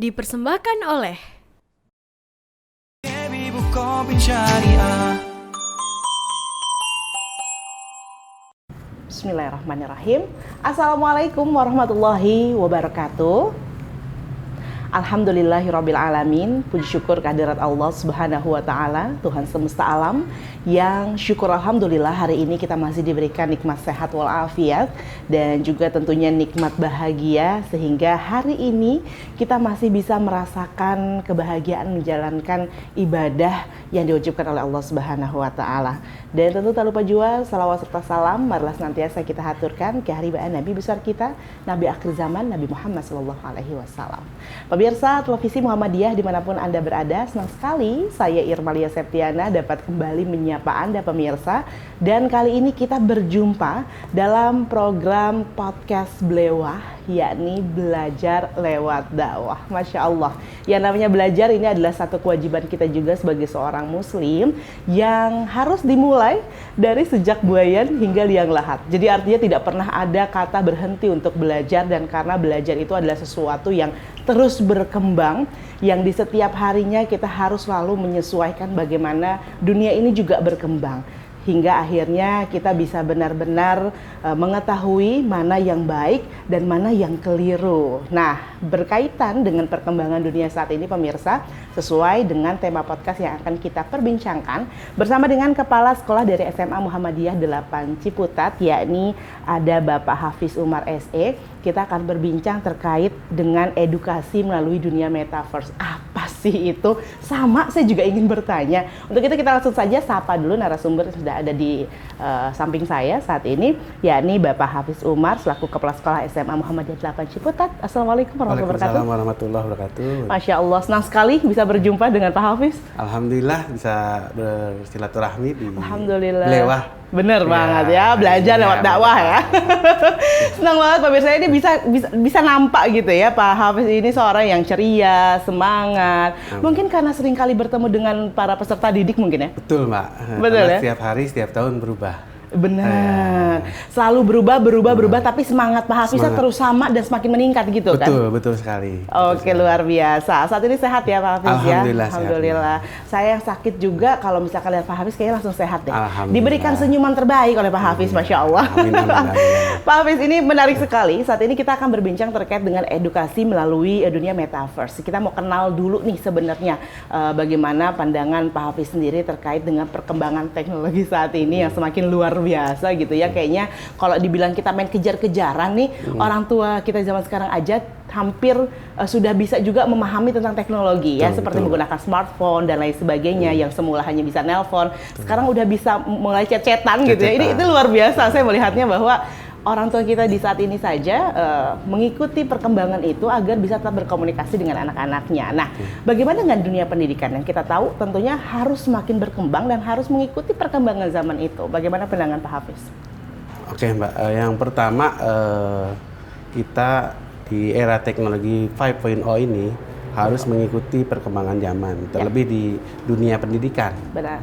Dipersembahkan oleh Bismillahirrahmanirrahim. Assalamualaikum warahmatullahi wabarakatuh. Alhamdulillahirrabbilalamin. Puji syukur kehadirat Allah subhanahu wa ta'ala, Tuhan semesta alam, yang syukur alhamdulillah hari ini kita masih diberikan nikmat sehat walafiat dan juga tentunya nikmat bahagia, sehingga hari ini kita masih bisa merasakan kebahagiaan menjalankan ibadah yang diwajibkan oleh Allah subhanahu wa ta'ala. Dan tentu tak lupa juga salawat serta salam marilah senantiasa kita haturkan ke haribaan Nabi besar kita, Nabi akhir zaman, Nabi Muhammad SAW. Pemirsa televisi Muhammadiyah dimanapun Anda berada, senang sekali saya Irmalia Septiana dapat kembali menyapa Anda pemirsa. Dan kali ini kita berjumpa dalam program podcast Blewah, yakni belajar lewat dakwah. Masya Allah, yang namanya belajar ini adalah satu kewajiban kita juga sebagai seorang muslim yang harus dimulai dari sejak buayan hingga liang lahat. Jadi artinya tidak pernah ada kata berhenti untuk belajar, dan karena belajar itu adalah sesuatu yang terus berkembang, yang di setiap harinya kita harus selalu menyesuaikan bagaimana dunia ini juga berkembang, hingga akhirnya kita bisa benar-benar mengetahui mana yang baik dan mana yang keliru. Nah, berkaitan dengan perkembangan dunia saat ini pemirsa, sesuai dengan tema podcast yang akan kita perbincangkan bersama dengan Kepala Sekolah dari SMA Muhammadiyah 8 Ciputat, yakni ada Bapak Hafiz Umar SE. Kita akan berbincang terkait dengan edukasi melalui dunia metaverse. Apa sih itu? Sama, saya juga ingin bertanya. Untuk itu kita langsung saja sapa dulu narasumber yang sudah ada di samping saya saat ini, yakni Bapak Hafiz Umar selaku Kepala Sekolah SMA Muhammadiyah 8 Ciputat. Assalamualaikum warahmatullahi wabarakatuh. Waalaikumsalam warahmatullahi wabarakatuh. Masya Allah, senang sekali bisa berjumpa dengan Pak Hafiz. Alhamdulillah bisa bersilaturahmi di Alhamdulillah. Blewah. Bener Ya, banget ya, belajar ya, lewat dakwah ya. Senang banget pemirsa, ini bisa nampak gitu ya, Pak Hafiz ini seorang yang ceria, semangat. Mungkin karena sering kali bertemu dengan para peserta didik mungkin ya? Betul Mbak. Betul Karena ya? setiap hari, setiap tahun berubah. Benar, selalu berubah, tapi semangat Pak Hafiznya terus sama dan semakin meningkat gitu kan? Betul sekali. Oke, luar biasa. Saat ini sehat ya Pak Hafiz ya? Alhamdulillah. Saya yang sakit juga, kalau misalkan lihat Pak Hafiz kayaknya langsung sehat deh. Alhamdulillah. Diberikan senyuman terbaik oleh Pak Hafiz, Masya Allah. Amin. Pak Hafiz, ini menarik sekali. Saat ini kita akan berbincang terkait dengan edukasi melalui dunia metaverse. Kita mau kenal dulu nih sebenarnya bagaimana pandangan Pak Hafiz sendiri terkait dengan perkembangan teknologi saat ini yang semakin luar biasa gitu ya. Kayaknya kalau dibilang kita main kejar-kejaran nih, orang tua kita zaman sekarang aja hampir sudah bisa juga memahami tentang teknologi ya, seperti menggunakan smartphone dan lain sebagainya, yang semula hanya bisa nelpon, sekarang udah bisa mulai chat-chatan gitu ya. Ini itu luar biasa saya melihatnya, bahwa orang tua kita di saat ini saja mengikuti perkembangan itu agar bisa tetap berkomunikasi dengan anak-anaknya. Nah, bagaimana dengan dunia pendidikan yang kita tahu tentunya harus semakin berkembang dan harus mengikuti perkembangan zaman itu. Bagaimana pandangan Pak Hafiz? Oke Mbak, yang pertama kita di era teknologi 5.0 ini harus mengikuti perkembangan zaman, terlebih di dunia pendidikan. Benar.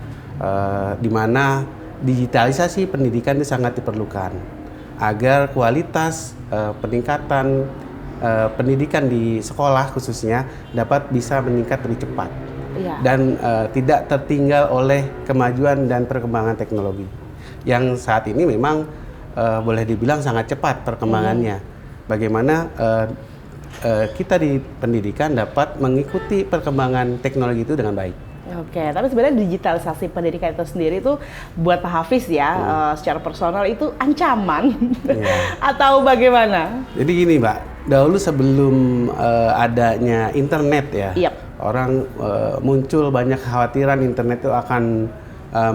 Di mana digitalisasi pendidikan itu sangat diperlukan agar kualitas peningkatan pendidikan di sekolah khususnya dapat bisa meningkat lebih cepat dan tidak tertinggal oleh kemajuan dan perkembangan teknologi yang saat ini memang boleh dibilang sangat cepat perkembangannya. Bagaimana kita di pendidikan dapat mengikuti perkembangan teknologi itu dengan baik. Oke, tapi sebenarnya digitalisasi pendidikan itu sendiri itu buat Pak Hafiz ya, secara personal itu ancaman atau bagaimana? Jadi gini Mbak, dahulu sebelum adanya internet ya, orang muncul banyak kekhawatiran internet itu akan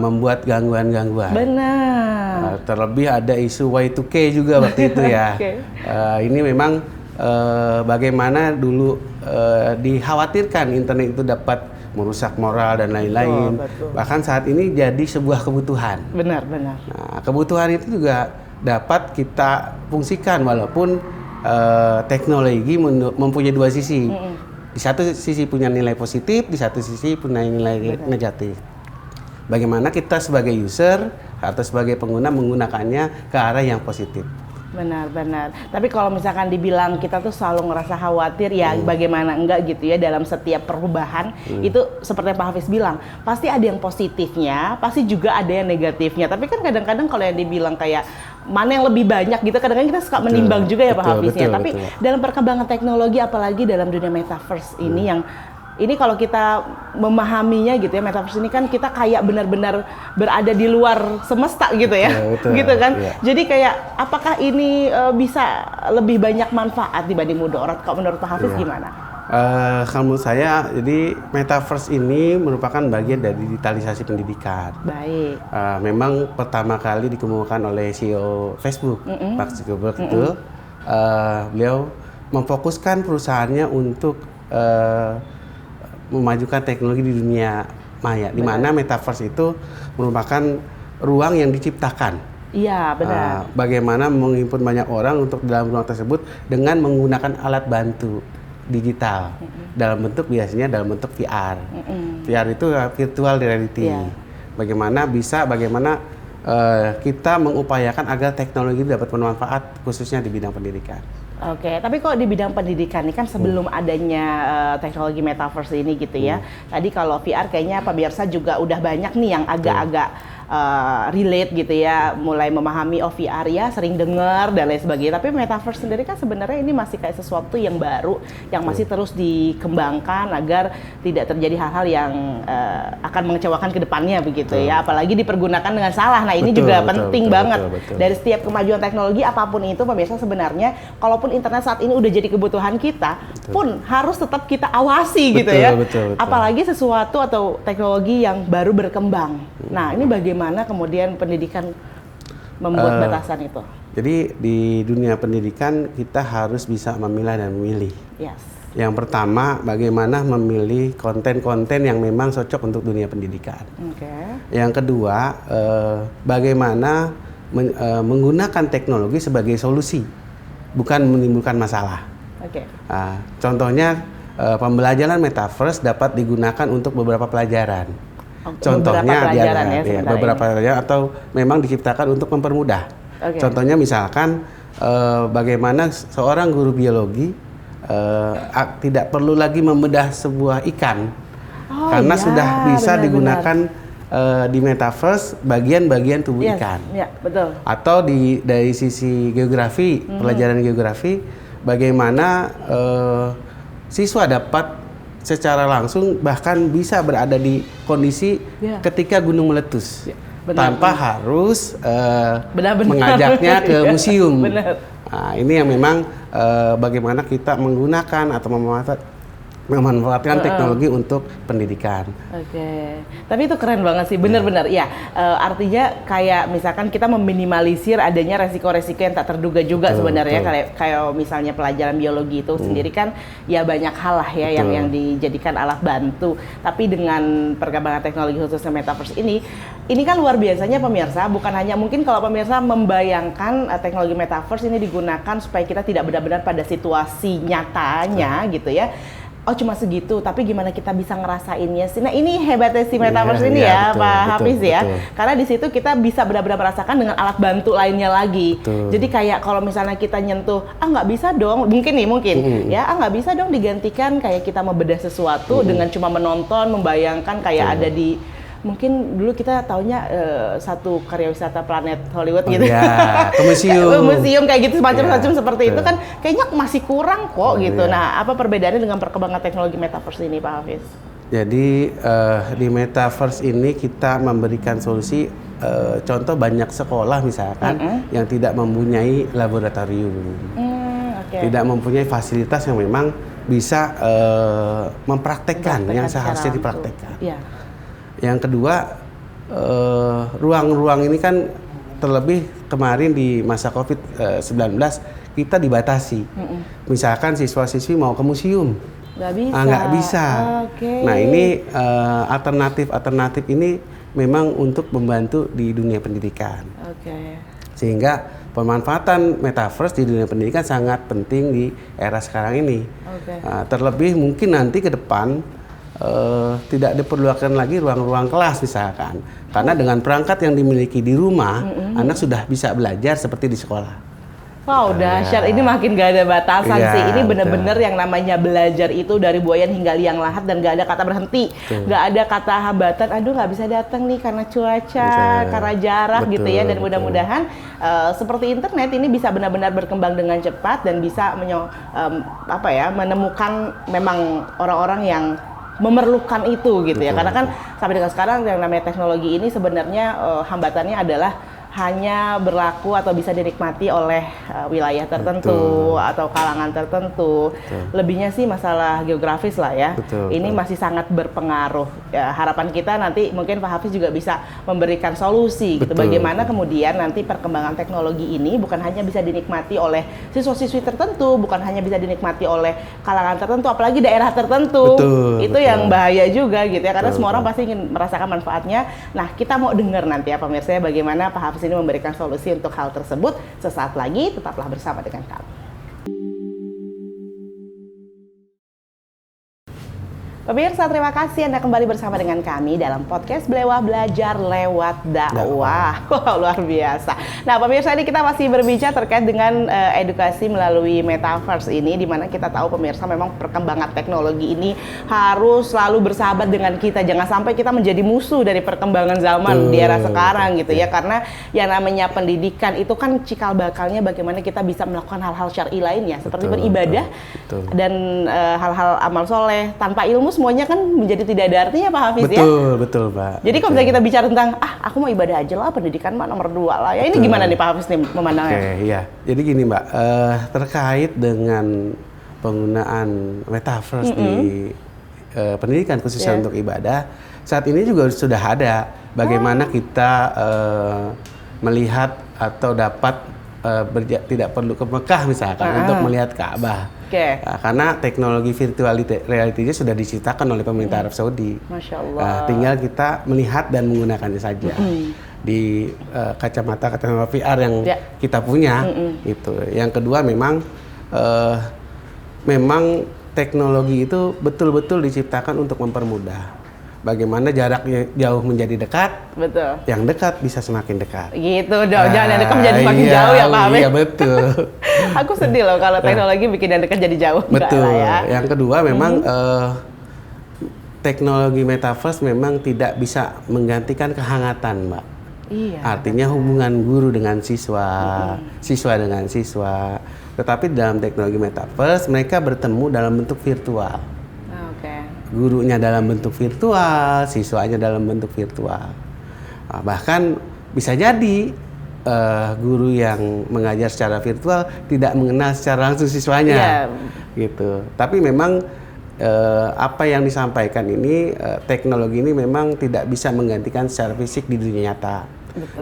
membuat gangguan-gangguan. Benar. Terlebih ada isu Y2K juga waktu itu ya. Ini memang bagaimana dulu dikhawatirkan internet itu dapat merusak moral dan lain-lain. Bahkan saat ini jadi sebuah kebutuhan. Benar. Nah, kebutuhan itu juga dapat kita fungsikan walaupun teknologi mempunyai dua sisi. Di satu sisi punya nilai positif, di satu sisi punya nilai negatif. Bagaimana kita sebagai user atau sebagai pengguna menggunakannya ke arah yang positif. Benar-benar. Tapi kalau misalkan dibilang kita tuh selalu ngerasa khawatir, ya bagaimana enggak gitu ya dalam setiap perubahan itu seperti yang Pak Hafiz bilang, pasti ada yang positifnya, pasti juga ada yang negatifnya. Tapi kan kadang-kadang kalau yang dibilang kayak mana yang lebih banyak gitu, kadang-kadang kita suka menimbang juga ya Pak Hafiznya. Tapi dalam perkembangan teknologi, apalagi dalam dunia metaverse ini yang ini kalau kita memahaminya gitu ya, metaverse ini kan kita kayak benar-benar berada di luar semesta gitu ya, gitu kan. Yeah. Jadi kayak apakah ini bisa lebih banyak manfaat dibanding mudarat? Kalau menurut Pak Hafiz gimana? Kalau menurut saya, jadi metaverse ini merupakan bagian dari digitalisasi pendidikan. Baik. Memang pertama kali dikemukakan oleh CEO Facebook, Mark Zuckerberg itu, beliau memfokuskan perusahaannya untuk memajukan teknologi di dunia maya, di mana metaverse itu merupakan ruang yang diciptakan. Iya, benar. Bagaimana menghimpun banyak orang untuk dalam ruang tersebut dengan menggunakan alat bantu digital dalam bentuk biasanya dalam bentuk VR. VR itu virtual reality. Bagaimana kita mengupayakan agar teknologi dapat bermanfaat khususnya di bidang pendidikan. Oke, tapi kok di bidang pendidikan ini kan sebelum adanya teknologi metaverse ini gitu ya. Tadi kalau VR kayaknya pemirsa juga udah banyak nih yang agak-agak relate gitu ya, mulai memahami VR ya, sering dengar dan lain sebagainya. Tapi metaverse sendiri kan sebenarnya ini masih kayak sesuatu yang baru, yang masih terus dikembangkan agar tidak terjadi hal-hal yang akan mengecewakan ke depannya begitu ya. Apalagi dipergunakan dengan salah. Nah ini juga penting banget. Dari setiap kemajuan teknologi apapun itu pemirsa, sebenarnya kalaupun internet saat ini udah jadi kebutuhan kita, pun harus tetap kita awasi gitu ya. Apalagi sesuatu atau teknologi yang baru berkembang. Nah ini bagaimana kemudian pendidikan membuat batasan itu? Jadi di dunia pendidikan kita harus bisa memilah dan memilih. Yes. Yang pertama, bagaimana memilih konten-konten yang memang cocok untuk dunia pendidikan. Yang kedua, bagaimana menggunakan teknologi sebagai solusi, bukan menimbulkan masalah. Contohnya, pembelajaran metaverse dapat digunakan untuk beberapa pelajaran. Contohnya beberapa pelajaran atau memang diciptakan untuk mempermudah. Contohnya misalkan bagaimana seorang guru biologi tidak perlu lagi membedah sebuah ikan karena sudah bisa digunakan di metaverse bagian-bagian tubuh ikan. Betul. Atau dari sisi geografi, pelajaran geografi, bagaimana siswa dapat secara langsung bahkan bisa berada di kondisi ketika gunung meletus tanpa harus mengajaknya ke museum. Nah, ini yang memang bagaimana kita menggunakan atau memanfaatkan teknologi untuk pendidikan. Tapi itu keren banget sih, benar-benar. Ya, artinya kayak misalkan kita meminimalisir adanya resiko-resiko yang tak terduga juga sebenarnya. Kayak misalnya pelajaran biologi itu sendiri kan ya banyak hal lah ya yang dijadikan alat bantu. Tapi dengan perkembangan teknologi khususnya metaverse ini kan luar biasanya pemirsa. Bukan hanya mungkin kalau pemirsa membayangkan teknologi metaverse ini digunakan supaya kita tidak benar-benar pada situasi nyatanya gitu ya. Oh cuma segitu, tapi gimana kita bisa ngerasainnya sih? Nah ini hebatnya si metaverse ini ya Pak Hafiz ya. Karena di situ kita bisa benar-benar merasakan dengan alat bantu lainnya lagi. Jadi kayak kalau misalnya kita nyentuh, nggak bisa dong, mungkin ya, nggak bisa dong digantikan kayak kita membedah sesuatu dengan cuma menonton, membayangkan kayak ada di mungkin dulu kita taunya satu karya wisata Planet Hollywood gitu. Ke museum. Museum kayak gitu semacam seperti itu kan kayaknya masih kurang kok gitu. Nah, apa perbedaannya dengan perkembangan teknologi metaverse ini Pak Hafiz? Jadi di metaverse ini kita memberikan solusi contoh banyak sekolah misalkan yang tidak mempunyai laboratorium. Tidak mempunyai fasilitas yang memang bisa mempraktekkan yang seharusnya dipraktekkan. Yang kedua, ruang-ruang ini kan terlebih kemarin di masa COVID-19 kita dibatasi. Misalkan siswa-siswi mau ke museum, nggak bisa. Nah ini alternatif ini memang untuk membantu di dunia pendidikan. Sehingga pemanfaatan metaverse di dunia pendidikan sangat penting di era sekarang ini. Terlebih mungkin nanti ke depan tidak diperlukan lagi ruang-ruang kelas misalkan, karena dengan perangkat yang dimiliki di rumah anak sudah bisa belajar seperti di sekolah. Wow, dahsyat. Ini makin gak ada batasan Iya, sih. Ini betul. bener-bener yang namanya belajar itu dari buayan hingga liang lahat dan gak ada kata berhenti. Betul. Gak ada kata hambatan, aduh gak bisa datang nih karena cuaca, Betul. karena jarak gitu ya. Dan Betul. mudah-mudahan seperti internet ini bisa benar-benar berkembang dengan cepat dan bisa menemukan memang orang-orang yang memerlukan itu gitu ya. Betul. Karena kan sampai dengan sekarang yang namanya teknologi ini sebenarnya hambatannya adalah hanya berlaku atau bisa dinikmati oleh wilayah tertentu atau kalangan tertentu. Lebihnya sih masalah geografis lah ya. Ini masih sangat berpengaruh. Ya, harapan kita nanti mungkin Pak Hafiz juga bisa memberikan solusi gitu. Bagaimana kemudian nanti perkembangan teknologi ini bukan hanya bisa dinikmati oleh siswa-siswi tertentu, bukan hanya bisa dinikmati oleh kalangan tertentu, apalagi daerah tertentu. Itu yang bahaya juga gitu ya, karena semua orang pasti ingin merasakan manfaatnya. Nah, kita mau dengar nanti ya pemirsa bagaimana Pak Hafiz ini memberikan solusi untuk hal tersebut. Sesaat lagi tetaplah bersama dengan kami. Pemirsa, terima kasih Anda kembali bersama dengan kami dalam podcast Blewah Belajar Lewat Dakwah. Wow, luar biasa. Nah, pemirsa, ini kita masih berbicara terkait dengan edukasi melalui metaverse ini, di mana kita tahu pemirsa memang perkembangan teknologi ini harus selalu bersahabat dengan kita. Jangan sampai kita menjadi musuh dari perkembangan zaman di era sekarang gitu ya. Karena yang namanya pendidikan itu kan cikal bakalnya bagaimana kita bisa melakukan hal-hal syar'i lainnya seperti beribadah dan hal-hal amal soleh. Tanpa ilmu semuanya kan menjadi tidak ada artinya Pak Hafiz ya. Betul Pak. Jadi kalau misalnya kita bicara tentang aku mau ibadah aja lah, pendidikan mah nomor 2 lah ya. Ini gimana nih Pak Hafiz nih memandangnya? Iya. Jadi gini Mbak, terkait dengan penggunaan metaverse di pendidikan khususnya untuk ibadah, saat ini juga sudah ada bagaimana kita melihat atau dapat tidak perlu ke Mekah misalkan untuk melihat Ka'bah. Nah, karena teknologi virtual reality sudah diciptakan oleh pemerintah Arab Saudi. Masya Allah. Tinggal kita melihat dan menggunakannya saja di kacamata VR yang kita punya. Itu. Yang kedua memang teknologi itu betul-betul diciptakan untuk mempermudah. Bagaimana jaraknya jauh menjadi dekat, yang dekat bisa semakin dekat. Gitu dong, jangan yang dekat menjadi semakin jauh ya Pak Hafiz. Iya betul. Aku sedih loh kalau teknologi bikin yang dekat jadi jauh. Betul. Ya. Yang kedua memang teknologi metaverse memang tidak bisa menggantikan kehangatan, Mbak. Iya. Artinya hubungan guru dengan siswa, siswa dengan siswa. Tetapi dalam teknologi metaverse mereka bertemu dalam bentuk virtual. Gurunya dalam bentuk virtual, siswanya dalam bentuk virtual. Nah, bahkan bisa jadi guru yang mengajar secara virtual tidak mengenal secara langsung siswanya, gitu. Tapi memang apa yang disampaikan ini, teknologi ini memang tidak bisa menggantikan secara fisik di dunia nyata.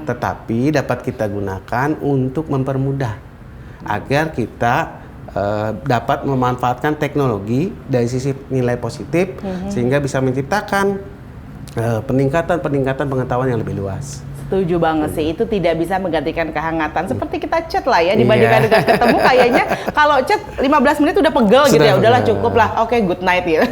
Tetapi dapat kita gunakan untuk mempermudah agar kita dapat memanfaatkan teknologi dari sisi nilai positif sehingga bisa menciptakan peningkatan pengetahuan yang lebih luas. Setuju banget sih, itu tidak bisa menggantikan kehangatan. Seperti kita chat lah ya, dibandingkan dengan ketemu kayaknya kalau chat 15 menit udah pegel gitu ya, udahlah cukup lah, oke good night ya.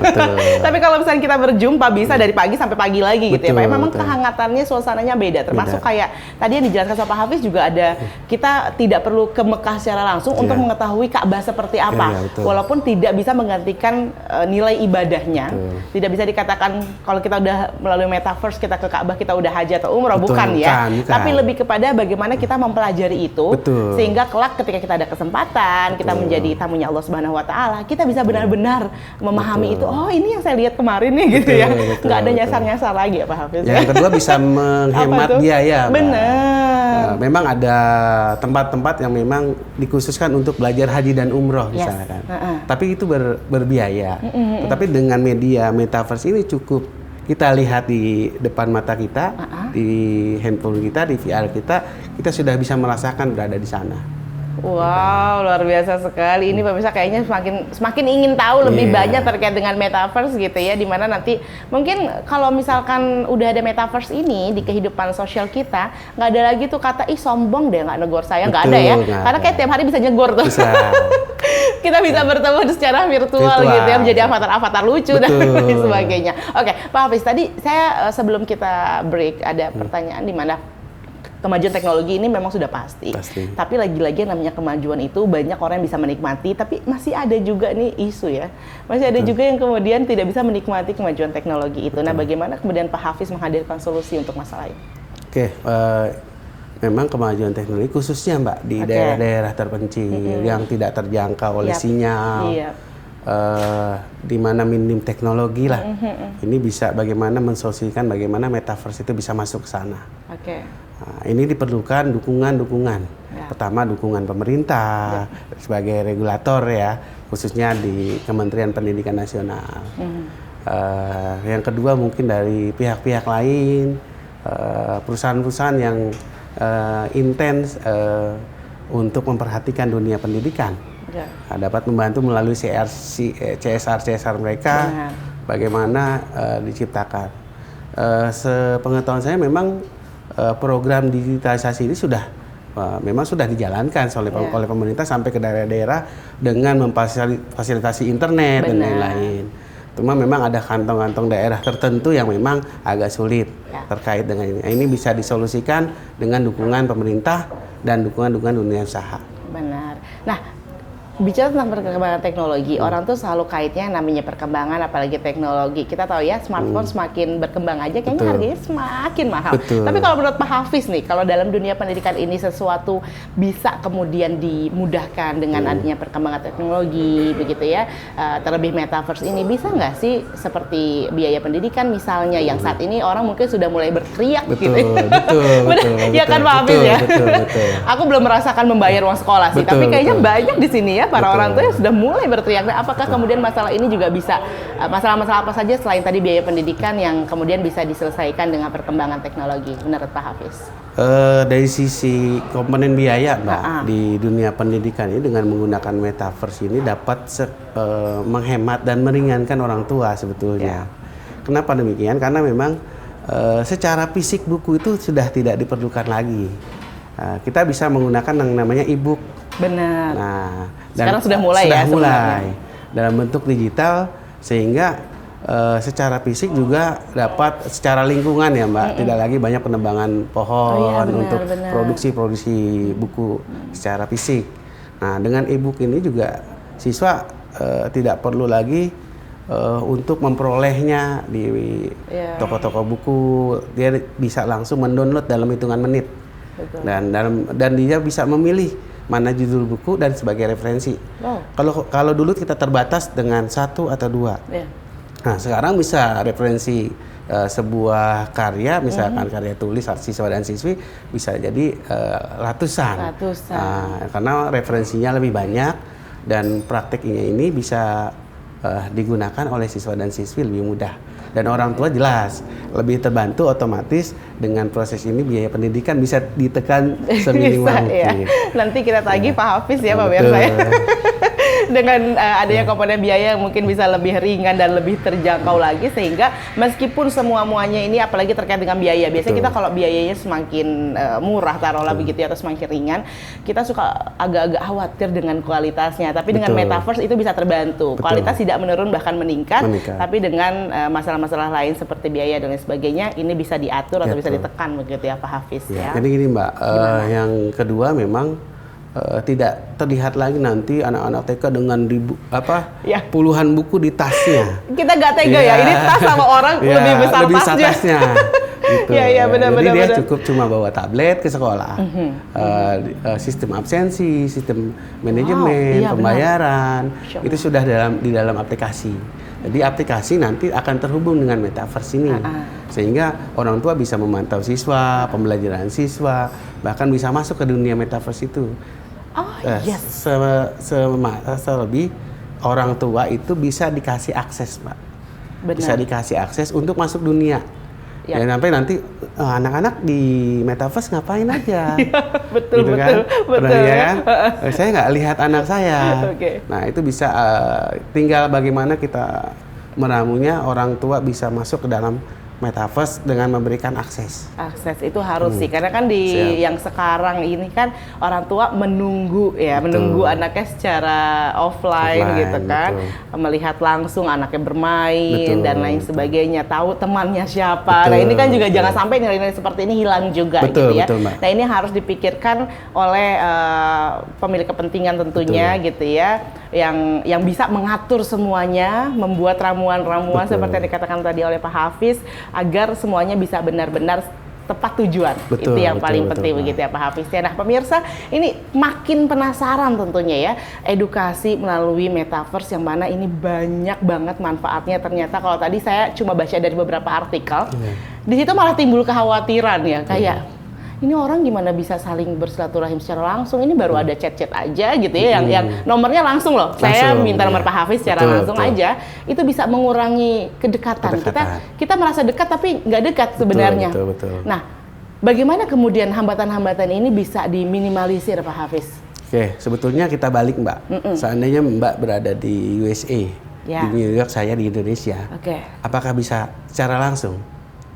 Tapi kalau misalnya kita berjumpa bisa dari pagi sampai pagi lagi gitu ya Pak. Memang kehangatannya, suasananya beda. Termasuk kayak tadi yang dijelaskan sama Pak Hafiz juga ada, kita tidak perlu ke Mekah secara langsung untuk mengetahui Ka'bah seperti apa. Walaupun tidak bisa menggantikan nilai ibadahnya. Tidak bisa dikatakan kalau kita udah melalui metaverse kita ke Ka'bah kita udah haji atau umrah, bukan ya. Tapi lebih kepada bagaimana kita mempelajari itu sehingga kelak ketika kita ada kesempatan kita menjadi tamunya Allah Subhanahu wa taala, kita bisa benar-benar memahami itu. Oh, ini yang saya lihat kemarin nih gitu ya. Nggak ada nyasar-nyasar lagi ya Pak Hafiz. Yang kedua bisa menghemat biaya. Benar. Memang ada tempat-tempat yang memang dikhususkan untuk belajar haji dan umroh misalkan. Tapi itu berbiaya. Tetapi dengan media metaverse ini cukup kita lihat di depan mata kita, di handphone kita, di VR kita sudah bisa merasakan berada di sana. Wow, luar biasa sekali. Ini pemirsa kayaknya semakin ingin tahu lebih banyak terkait dengan metaverse gitu ya, dimana nanti mungkin kalau misalkan udah ada metaverse ini di kehidupan sosial kita, nggak ada lagi tuh kata ih sombong deh nggak negor saya, nggak ada ya, karena kayak tiap hari bisa nyegor tuh. Kita bisa bertemu secara virtual gitu ya, menjadi avatar-avatar lucu dan lain sebagainya. Oke, Pak Hafiz, tadi saya sebelum kita break ada pertanyaan di mana kemajuan teknologi ini memang sudah pasti. Tapi lagi-lagi yang namanya kemajuan itu banyak orang yang bisa menikmati, tapi masih ada juga nih isu ya. Masih ada juga yang kemudian tidak bisa menikmati kemajuan teknologi itu. Nah, bagaimana kemudian Pak Hafiz menghadirkan solusi untuk masalah ini? Oke, memang kemajuan teknologi khususnya Mbak di daerah-daerah terpencil yang tidak terjangkau oleh sinyal. Di mana minim teknologi lah, ini bisa bagaimana mensolusikan bagaimana metaverse itu bisa masuk ke sana. Nah, ini diperlukan dukungan-dukungan. Pertama dukungan pemerintah sebagai regulator ya, khususnya di Kementerian Pendidikan Nasional. Yang kedua mungkin dari pihak-pihak lain, perusahaan-perusahaan yang intens untuk memperhatikan dunia pendidikan. Dapat membantu melalui CSR mereka, bagaimana diciptakan. Sepengetahuan saya memang program digitalisasi ini memang sudah dijalankan oleh pemerintah sampai ke daerah-daerah dengan memfasilitasi internet dan lain-lain. Cuma memang ada kantong-kantong daerah tertentu yang memang agak sulit terkait dengan ini. Ini bisa disolusikan dengan dukungan pemerintah dan dukungan dunia usaha. Benar. Nah, bicara tentang perkembangan teknologi, orang tuh selalu kaitnya namanya perkembangan, apalagi teknologi. Kita tahu ya, smartphone semakin berkembang aja, kayaknya harganya semakin mahal. Tapi kalau menurut Pak Hafiz nih, kalau dalam dunia pendidikan ini sesuatu bisa kemudian dimudahkan dengan adanya perkembangan teknologi, begitu ya, terlebih metaverse ini, bisa nggak sih seperti biaya pendidikan misalnya, yang saat ini orang mungkin sudah mulai berteriak gitu. Betul. Ya kan Pak Hafiz ya? Betul. Aku belum merasakan membayar uang sekolah sih, tapi kayaknya banyak di sini ya, para orang tua yang sudah mulai berteriak. Nah, apakah kemudian masalah ini juga bisa, masalah-masalah apa saja selain tadi biaya pendidikan yang kemudian bisa diselesaikan dengan perkembangan teknologi menurut Pak Hafiz? Dari sisi komponen biaya Mbak, di dunia pendidikan ini dengan menggunakan metaverse ini dapat menghemat dan meringankan orang tua sebetulnya. Kenapa demikian? Karena memang secara fisik buku itu sudah tidak diperlukan lagi. Kita bisa menggunakan yang namanya e-book. Benar. Nah, sekarang sudah mulai dalam bentuk digital, sehingga secara fisik juga dapat secara lingkungan ya Mbak, tidak lagi banyak penebangan pohon untuk produksi buku secara fisik. Nah, dengan e-book ini juga siswa tidak perlu lagi untuk memperolehnya di toko-toko buku, dia bisa langsung mendownload dalam hitungan menit. Dan dia bisa memilih mana judul buku dan sebagai referensi. Kalau dulu kita terbatas dengan 1 atau 2. Nah, sekarang bisa referensi sebuah karya, misalkan karya tulis siswa dan siswi, bisa jadi ratusan. Karena referensinya lebih banyak dan prakteknya ini bisa digunakan oleh siswa dan siswi lebih mudah. Dan orang tua jelas lebih terbantu otomatis dengan proses ini, biaya pendidikan bisa ditekan seminimal mungkin. Nanti kita tagih Pak Hafiz ya Pak Biar saya. Dengan adanya komponen biaya yang mungkin bisa lebih ringan dan lebih terjangkau lagi, sehingga meskipun semua-muanya ini apalagi terkait dengan biaya, biasanya kita kalau biayanya semakin murah taruhlah begitu ya, atau semakin ringan, kita suka agak-agak khawatir dengan kualitasnya. Tapi dengan metaverse itu bisa terbantu. Kualitas tidak menurun bahkan meningkat. Tapi dengan masalah-masalah lain seperti biaya dan lain sebagainya, ini bisa diatur atau bisa ditekan begitu ya Pak Hafiz ya. Jadi gini Mbak, yang kedua memang tidak terlihat lagi nanti anak-anak TK dengan puluhan buku di tasnya. Kita nggak tega ya, ini tas sama orang lebih besar tasnya. Gitu. Jadi dia cukup cuma bawa tablet ke sekolah. Sistem absensi, sistem manajemen, pembayaran, itu sudah di dalam aplikasi. Jadi aplikasi nanti akan terhubung dengan metaverse ini, sehingga orang tua bisa memantau siswa, pembelajaran siswa, bahkan bisa masuk ke dunia metaverse itu. Selebih orang tua itu bisa dikasih akses, Pak. Bisa dikasih akses untuk masuk dunia. Ya sampai nanti anak-anak di metaverse ngapain aja, betul. Ya kan? Saya nggak lihat anak saya. Nah itu bisa tinggal bagaimana kita meramunya, orang tua bisa masuk ke dalam metaverse dengan memberikan akses. Akses itu harus sih, karena kan di yang sekarang ini kan orang tua menunggu menunggu anaknya secara offline gitu kan, melihat langsung anaknya bermain dan lain sebagainya, tahu temannya siapa. Nah ini kan juga jangan sampai nilai-nilai seperti ini hilang juga gitu ya. Nah ini harus dipikirkan oleh pemilik kepentingan tentunya gitu ya, yang bisa mengatur semuanya, membuat ramuan-ramuan seperti yang dikatakan tadi oleh Pak Hafiz, agar semuanya bisa benar-benar tepat tujuan. Itu yang paling penting begitu ya Pak Hafiz. Nah pemirsa, ini makin penasaran tentunya ya, edukasi melalui metaverse yang mana ini banyak banget manfaatnya. Ternyata kalau tadi saya cuma baca dari beberapa artikel, di situ malah timbul kekhawatiran ya, kayak ini orang gimana bisa saling bersilaturahim secara langsung? Ini baru ada chat-chat aja gitu ya, yang nomornya langsung loh. Saya minta nomor Pak Hafiz secara langsung aja, itu bisa mengurangi kedekatan. Kita merasa dekat tapi nggak dekat sebenarnya. Nah, bagaimana kemudian hambatan-hambatan ini bisa diminimalisir Pak Hafiz? Oke, sebetulnya kita balik Mbak. Seandainya Mbak berada di USA, di New York, saya di Indonesia. Apakah bisa secara langsung?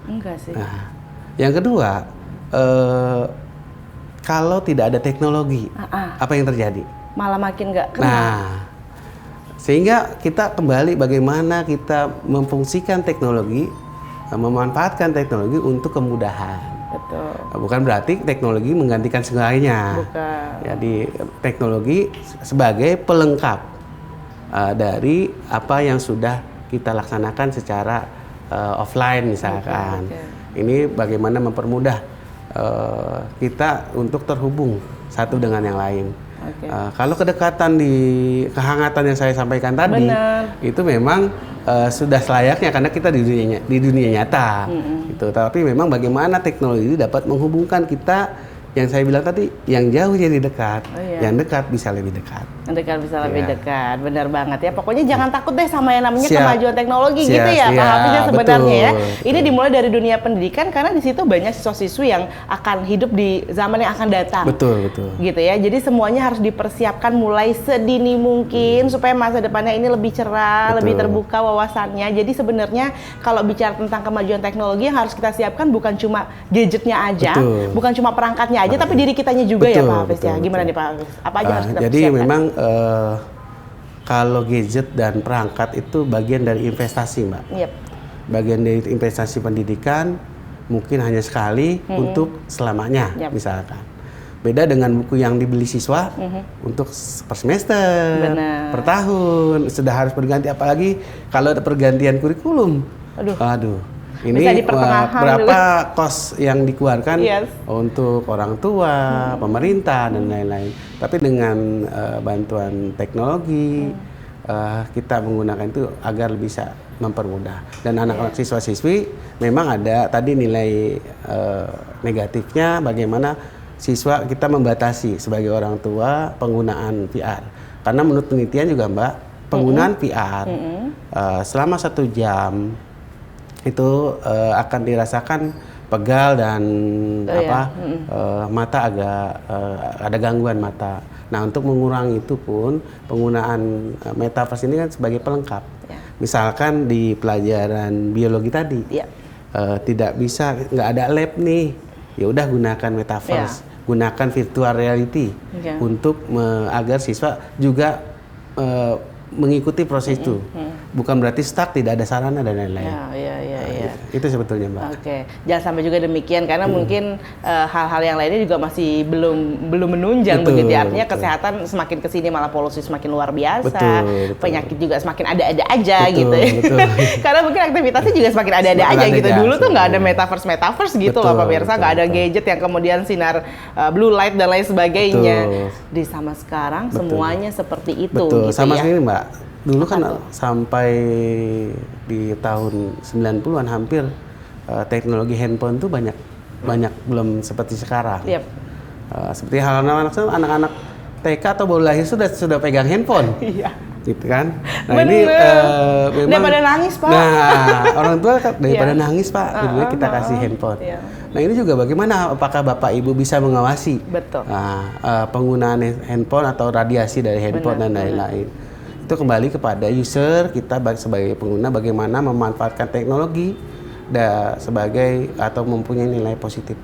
Enggak sih. Nah, yang kedua, kalau tidak ada teknologi, apa yang terjadi? Malah makin nggak kenal. Nah, sehingga kita kembali bagaimana kita memfungsikan teknologi, memanfaatkan teknologi untuk kemudahan. Betul. Bukan berarti teknologi menggantikan segalanya. Bukan. Jadi teknologi sebagai pelengkap dari apa yang sudah kita laksanakan secara offline misalkan. Ini bagaimana mempermudah kita untuk terhubung satu dengan yang lain. Kalau kedekatan kehangatan yang saya sampaikan tadi, itu memang sudah selayaknya karena kita di dunia nyata. Gitu. Tapi memang bagaimana teknologi dapat menghubungkan kita, yang saya bilang tadi, yang jauh jadi dekat, yang dekat bisa lebih dekat. Yang dekat bisa lebih dekat, benar banget ya. Pokoknya jangan takut deh sama yang namanya kemajuan teknologi gitu ya Pak Hafiz ya sebenarnya ya. Ini dimulai dari dunia pendidikan karena di situ banyak siswa-siswi yang akan hidup di zaman yang akan datang. Betul. Gitu ya. Jadi semuanya harus dipersiapkan mulai sedini mungkin supaya masa depannya ini lebih cerah, lebih terbuka wawasannya. Jadi sebenarnya kalau bicara tentang kemajuan teknologi yang harus kita siapkan bukan cuma gadgetnya aja, bukan cuma perangkatnya aja, tapi diri kitanya juga ya Pak Hafiz ya. Gimana nih Pak Hafiz? Apa aja harus kita jadi persiapkan? Memang kalau gadget dan perangkat itu bagian dari investasi Mbak. Bagian dari investasi pendidikan, mungkin hanya sekali untuk selamanya misalkan. Beda dengan buku yang dibeli siswa untuk per semester, per tahun, sudah harus berganti, apalagi kalau ada pergantian kurikulum. Aduh. Ini berapa kos yang dikeluarkan untuk orang tua, pemerintah dan lain-lain. Tapi dengan bantuan teknologi, kita menggunakan itu agar bisa mempermudah. Dan anak-anak siswa-siswi memang ada tadi nilai negatifnya, bagaimana siswa kita membatasi sebagai orang tua penggunaan VR. Karena menurut penelitian juga Mbak, penggunaan VR selama 1 jam itu akan dirasakan pegal dan mata agak ada gangguan mata. Nah, untuk mengurangi itu pun penggunaan metaverse ini kan sebagai pelengkap. Misalkan di pelajaran biologi tadi tidak bisa, nggak ada lab nih, ya udah gunakan metaverse, gunakan virtual reality untuk agar siswa juga mengikuti proses itu. Bukan berarti stuck, tidak ada sarana dan lain-lain. Itu sebetulnya Mbak. Jangan sampai juga demikian karena mungkin hal-hal yang lainnya juga masih belum menunjang begitu. Artinya kesehatan semakin kesini malah polusi semakin luar biasa, penyakit juga semakin ada-ada aja gitu. Karena mungkin aktivitasnya juga semakin ada-ada aja gitu. Dulu tuh nggak ada metaverse gitu loh pemirsa, nggak ada gadget yang kemudian sinar blue light dan lain sebagainya. Di sama sekarang semuanya seperti itu. Gitu sama ya. sekali Mbak. Dulu kan sampai di tahun 90-an hampir teknologi handphone tuh banyak belum seperti sekarang. Seperti anak-anak TK atau baru lahir sudah pegang handphone. Gitu kan. Nah, ini memang daripada nangis, Pak. Nah, orang tua daripada nangis, Pak, kedua kita kasih handphone. Nah, ini juga bagaimana apakah Bapak Ibu bisa mengawasi penggunaan handphone atau radiasi dari handphone dan lain-lain. Itu kembali kepada user, kita sebagai pengguna bagaimana memanfaatkan teknologi sebagai atau mempunyai nilai positif.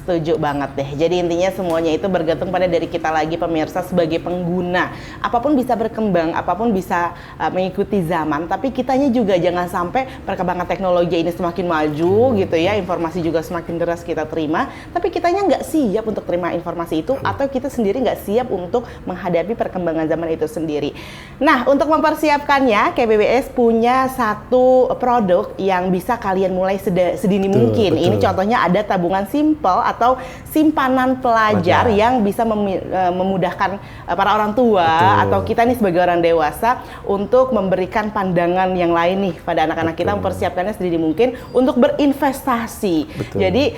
Setuju banget deh. Jadi intinya semuanya itu bergantung pada dari kita lagi pemirsa sebagai pengguna. Apapun bisa berkembang, apapun bisa mengikuti zaman, tapi kitanya juga jangan sampai perkembangan teknologi ini semakin maju gitu ya, informasi juga semakin deras kita terima, tapi kitanya nggak siap untuk terima informasi itu atau kita sendiri nggak siap untuk menghadapi perkembangan zaman itu sendiri. Nah, untuk mempersiapkannya, KBBS punya satu produk yang bisa kalian mulai sedini mungkin. Betul. Ini contohnya ada tabungan simple atau simpanan pelajar yang bisa memudahkan para orang tua atau kita nih sebagai orang dewasa untuk memberikan pandangan yang lain nih pada anak-anak kita, mempersiapkannya sedini mungkin untuk berinvestasi. Jadi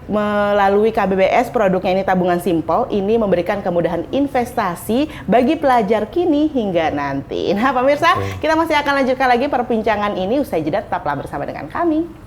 melalui KBBS produknya ini tabungan simple ini memberikan kemudahan investasi bagi pelajar kini hingga nanti. Nah pemirsa, kita masih akan lanjutkan lagi perbincangan ini usai jeda, tetaplah bersama dengan kami.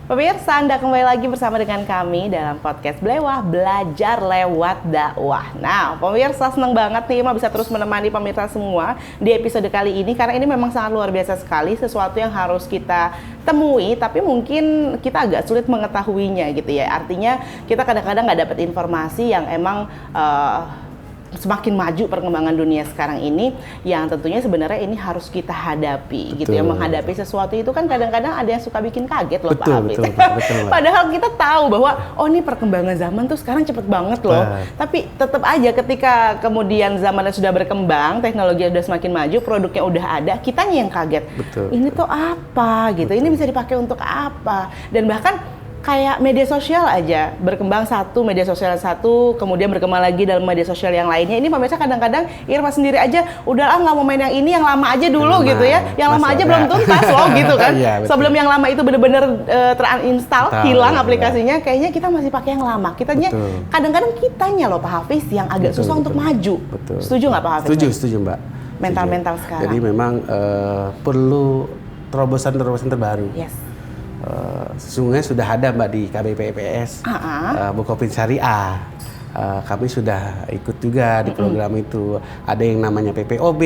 Pemirsa, Anda kembali lagi bersama dengan kami dalam podcast Blewah, belajar lewat dakwah. Nah, pemirsa seneng banget nih bisa terus menemani pemirsa semua di episode kali ini karena ini memang sangat luar biasa sekali, sesuatu yang harus kita temui tapi mungkin kita agak sulit mengetahuinya gitu ya. Artinya kita kadang-kadang nggak dapat informasi yang emang semakin maju perkembangan dunia sekarang ini yang tentunya sebenarnya ini harus kita hadapi gitu ya. Menghadapi sesuatu itu kan kadang-kadang ada yang suka bikin kaget loh Pak Hafiz. Padahal kita tahu bahwa ini perkembangan zaman tuh sekarang cepet banget loh. Tapi tetap aja ketika kemudian zamannya sudah berkembang, teknologi sudah semakin maju, produknya udah ada, kitanya yang kaget. Ini tuh apa gitu, ini bisa dipakai untuk apa, dan bahkan kayak media sosial aja berkembang media sosial satu, kemudian berkembang lagi dalam media sosial yang lainnya. Ini pemirsa kadang-kadang Irma sendiri aja udah nggak mau main yang ini, yang lama aja dulu gitu ya. Yang lama aja belum tuntas loh gitu kan. Sebelum yang lama itu bener-bener terinstall, hilang aplikasinya, kayaknya kita masih pakai yang lama. Kadang-kadang kitanya loh Pak Hafiz yang agak susah untuk maju. Setuju nggak Pak Hafiz? Setuju Mbak. Mental-mental sekarang. Jadi memang perlu terobosan-terobosan terbaru. Sesungguhnya sudah ada Mbak di KBPPS, Bukopin Syariah. Kami sudah ikut juga di program itu. Ada yang namanya PPOB.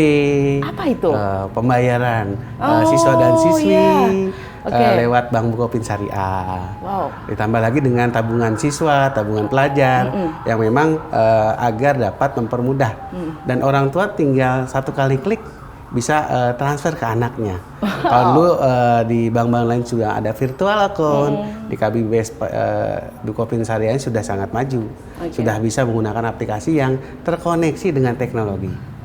Apa itu? Pembayaran siswa dan siswi lewat Bank Bukopin Syariah. Ditambah lagi dengan tabungan siswa, tabungan pelajar yang memang agar dapat mempermudah. Dan orang tua tinggal satu kali klik bisa transfer ke anaknya. Kalau dulu di bank-bank lain sudah ada virtual account, di KBBS Bukopin Syariah sudah sangat maju. Sudah bisa menggunakan aplikasi yang terkoneksi dengan teknologi.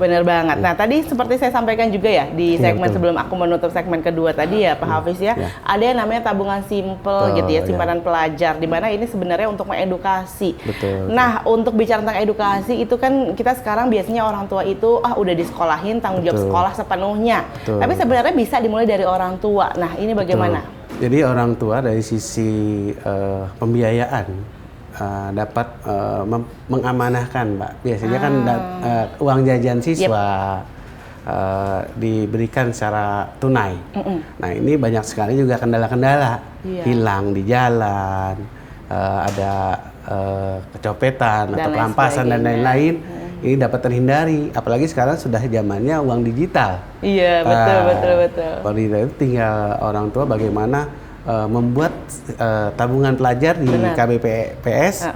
Benar banget. Nah tadi seperti saya sampaikan juga ya di segmen sebelum aku menutup segmen kedua tadi ya Pak Hafiz ya, ada yang namanya tabungan simple gitu ya, simpanan pelajar, di mana ini sebenarnya untuk mengedukasi. Nah untuk bicara tentang edukasi itu kan kita sekarang biasanya orang tua itu udah disekolahin, tanggung jawab sekolah sepenuhnya. Tapi sebenarnya bisa dimulai dari orang tua. Nah ini bagaimana? Jadi orang tua dari sisi pembiayaan dapat mengamanahkan Mbak. Biasanya kan uang jajan siswa diberikan secara tunai. Nah ini banyak sekali juga kendala-kendala, hilang di jalan, ada kecopetan atau perampasan dan lain-lain. Ini dapat terhindari, apalagi sekarang sudah zamannya uang digital. Iya betul. Uang digital itu tinggal orang tua bagaimana membuat tabungan pelajar di KBPPS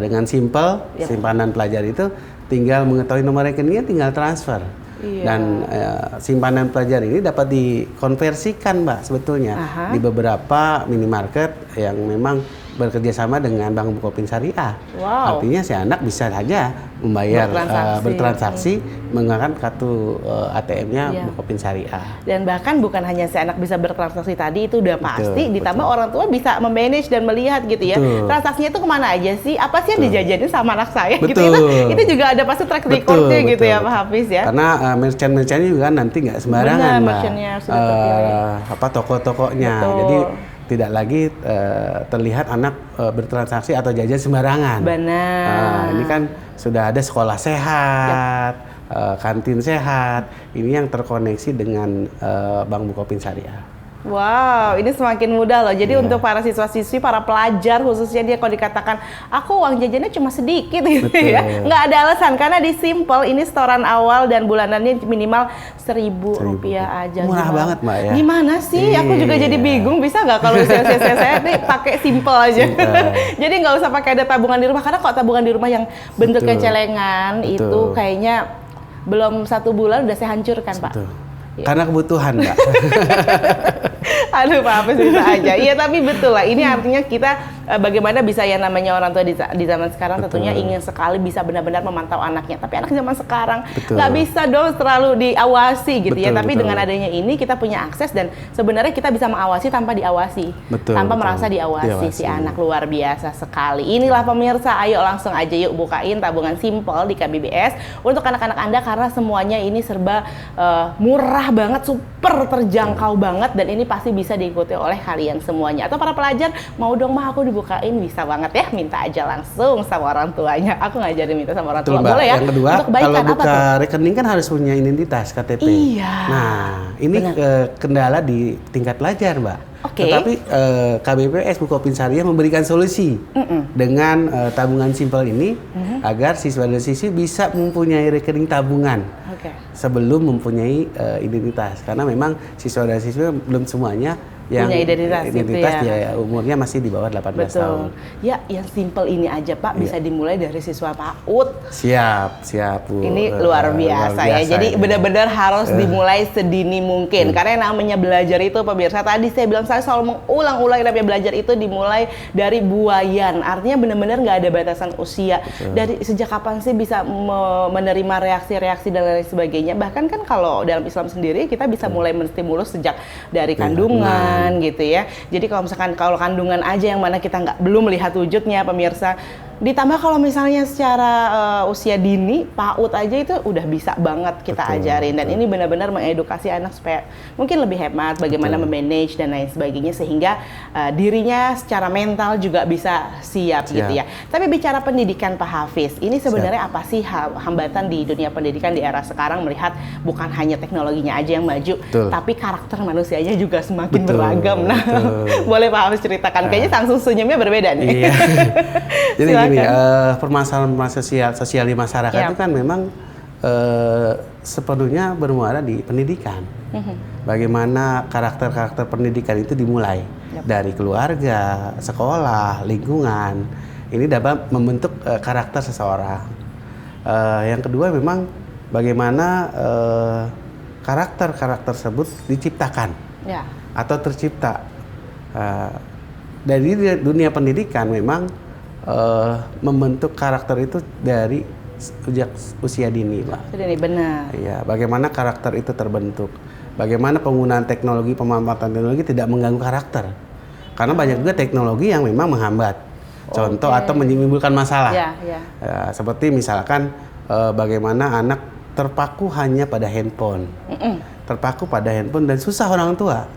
dengan simple, simpanan pelajar itu tinggal mengetahui nomor rekeningnya, tinggal transfer. Dan simpanan pelajar ini dapat dikonversikan Mbak sebetulnya di beberapa minimarket yang memang bekerja sama dengan Bank Bukopin Syariah. Artinya si anak bisa saja membayar bertransaksi menggunakan kartu ATM-nya Bukopin Syariah. Dan bahkan bukan hanya si anak bisa bertransaksi tadi, itu udah pasti, ditambah orang tua bisa memanage dan melihat gitu ya. Transaksinya itu kemana aja sih? Apa sih yang dijajanin sama anak saya gitu. Itu juga ada pasti track record-nya gitu ya Pak Hafiz ya. Karena merchant-merchantnya juga nanti nggak sembarangan Mbak. Toko-tokonya. Jadi tidak lagi terlihat anak bertransaksi atau jajan sembarangan. Ini kan sudah ada sekolah sehat, kantin sehat. Ini yang terkoneksi dengan Bank Bukopin Syariah. Wow, ini semakin mudah loh. Jadi untuk para siswa-siswi, para pelajar khususnya dia kalau dikatakan aku uang jajannya cuma sedikit gitu ya, nggak ada alasan karena di Simple ini setoran awal dan bulanannya minimal Rp1.000 aja. Murah banget Mbak ya. Gimana sih? Aku juga jadi bingung, bisa nggak kalau usia saya nih pakai Simple aja. Jadi nggak usah pakai ada tabungan di rumah, karena kalau tabungan di rumah yang bentuknya celengan itu kayaknya belum 1 bulan udah saya hancurkan Pak. Karena kebutuhan, Mbak. Aduh, Pak Hafiz bisa aja. Iya, tapi betul lah. Ini artinya kita bagaimana bisa ya namanya orang tua di zaman sekarang tentunya ingin sekali bisa benar-benar memantau anaknya. Tapi anak zaman sekarang nggak bisa dong terlalu diawasi gitu ya. Tapi dengan adanya ini kita punya akses dan sebenarnya kita bisa mengawasi tanpa diawasi. Tanpa merasa diawasi si anak. Luar biasa sekali. Inilah pemirsa, ayo langsung aja yuk bukain tabungan Simple di KBBS untuk anak-anak Anda karena semuanya ini serba murah banget, super terjangkau banget dan ini pasti bisa diikuti oleh kalian semuanya. Atau para pelajar mau dong mah aku dibukain, bisa banget ya, minta aja langsung sama orang tuanya. Aku ngajarin minta sama orang tua. Boleh ya? Yang kedua, kalau buka rekening kan harus punya identitas KTP. Iya. Nah, ini kendala di tingkat pelajar, Mbak. Tetapi KBPS Bukopin Syariah memberikan solusi dengan tabungan Simple ini agar siswa dan siswi bisa mempunyai rekening tabungan sebelum mempunyai identitas, karena memang siswa dan siswi belum semuanya yang punya identitas ya umurnya masih di bawah 18 tahun. Ya, yang Simple ini aja Pak bisa dimulai dari siswa PAUD. Siap Bu. Ini luar biasa ya. Jadi benar-benar harus dimulai sedini mungkin. Karena yang namanya belajar itu pemirsa, tadi saya bilang saya selalu mengulang-ulang namanya belajar itu dimulai dari buayan. Artinya benar-benar nggak ada batasan usia. Dari sejak kapan sih bisa menerima reaksi-reaksi dan lain sebagainya. Bahkan kan kalau dalam Islam sendiri kita bisa mulai menstimulus sejak dari kandungan gitu ya. Jadi kalau misalkan kalau kandungan aja yang mana kita belum melihat wujudnya pemirsa, ditambah kalau misalnya secara usia dini PAUD aja itu udah bisa banget kita ajarin dan ini benar-benar mengedukasi anak supaya mungkin lebih hemat bagaimana memanage dan lain sebagainya sehingga dirinya secara mental juga bisa siap gitu ya. Tapi bicara pendidikan Pak Hafiz, ini sebenarnya apa sih hambatan di dunia pendidikan di era sekarang melihat bukan hanya teknologinya aja yang maju, tapi karakter manusianya juga semakin beragam. Nah, boleh Pak Hafiz ceritakan? Kayaknya langsung senyumnya berbeda nih. Iya. Jadi gini, permasalahan sosial di masyarakat itu kan memang sepenuhnya bermuara di pendidikan. Bagaimana karakter-karakter pendidikan itu dimulai dari keluarga, sekolah, lingkungan. Ini dapat membentuk karakter seseorang. Yang kedua memang bagaimana karakter-karakter tersebut diciptakan atau tercipta. Dari dunia pendidikan memang membentuk karakter itu dari sejak usia dini, Pak. Dini, benar. Iya, bagaimana karakter itu terbentuk. Bagaimana penggunaan teknologi, pemanfaatan teknologi tidak mengganggu karakter. Karena banyak juga teknologi yang memang menghambat. Contoh atau menimbulkan masalah. Ya, seperti misalkan bagaimana anak terpaku hanya pada handphone. Terpaku pada handphone dan susah orang tua.